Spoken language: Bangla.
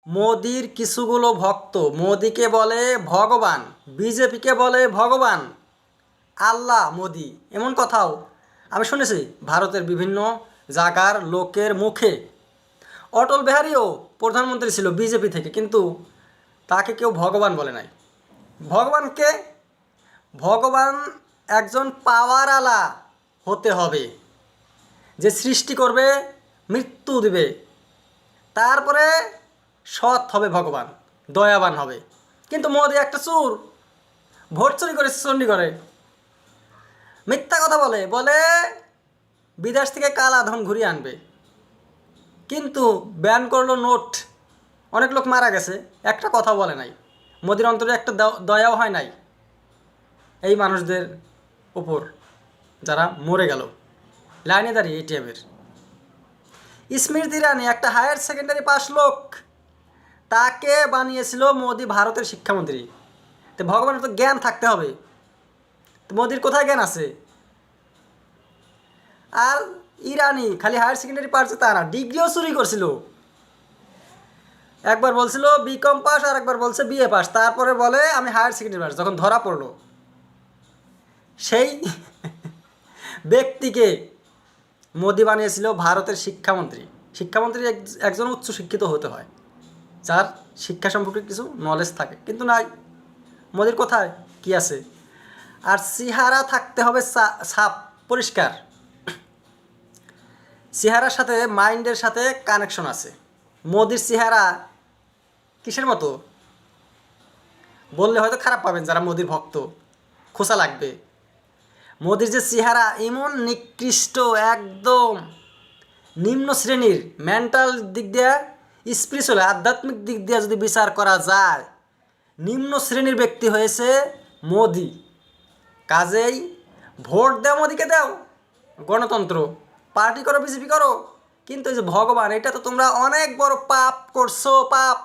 মোদির কিছুগুলো ভক্ত মোদিকে বলে ভগবান, বিজেপিকে বলে ভগবান, আল্লাহ মোদি, এমন কথাও আমি শুনেছি ভারতের বিভিন্ন জায়গার লোকের মুখে। অটল বিহারীও প্রধানমন্ত্রী ছিল বিজেপি থেকে, কিন্তু তাকে কেউ ভগবান বলে নাই। ভগবানকে ভগবান একজন পাওয়ারওয়ালা হতে হবে, যে সৃষ্টি করবে, মৃত্যু দিবে, তারপরে সৎ হবে ভগবান, দয়াবান হবে। কিন্তু মোদি একটা চোর, ভোট চুরি করে চণ্ডীগড়ে মিথ্যা কথা বলে বলে বিদেশ থেকে কালা ধন ঘুরিয়ে আনবে, কিন্তু ব্যান করলো নোট, অনেক লোক মারা গেছে, একটা কথা বলে নাই। মোদির অন্তরে একটা দয়াও হয় নাই এই মানুষদের উপর যারা মরে গেল লাইনে দাঁড়িয়ে এটিএমের। স্মৃতি ইরানি একটা হায়ার সেকেন্ডারি পাস লোক, তাকে বানিয়েছিল মোদি ভারতের শিক্ষামন্ত্রী। তো ভগবানের তো জ্ঞান থাকতে হবে, তো মোদির কোথায় জ্ঞান আছে? আর ইরানি খালি হায়ার সেকেন্ডারি পাস তা না, ডিগ্রিও চুরি করছিল। একবার বলছিল বিকম পাস, আর একবার বলছে বিএ পাস, তারপরে বলে আমি হায়ার সেকেন্ডারি পাস। যখন ধরা পড়লো সেই ব্যক্তিকে মোদি বানিয়েছিল ভারতের শিক্ষামন্ত্রী। শিক্ষামন্ত্রী একজন উচ্চ শিক্ষিত হতে হয়, যার শিক্ষা সম্পর্কে কিছু নলেজ থাকে, কিন্তু নাই। মোদির কোথায় কি আছে? আর চেহারা থাকতে হবে সাফ পরিষ্কার, চেহারার সাথে মাইন্ডের সাথে কানেকশন আছে। মোদির চেহারা কিসের মতো বললে হয়তো খারাপ পাবেন যারা মোদির ভক্ত, খোঁচা লাগবে। মোদির যে চেহারা এমন নিকৃষ্ট, একদম নিম্ন শ্রেণীর, মেন্টাল দিক দিয়ে, স্পিরিচুয়াল আধ্যাত্মিক দিক দিয়ে যদি বিচার করা যায়, নিম্ন শ্রেণীর ব্যক্তি হয়েছে মোদি। কাজেই ভোট দাও মোদিকে, দাও, গণতন্ত্র, পার্টি করো, বিজেপি করো, কিন্তু এই যে ভগবান, এটা তো তোমরা অনেক বড় পাপ করছো, পাপ।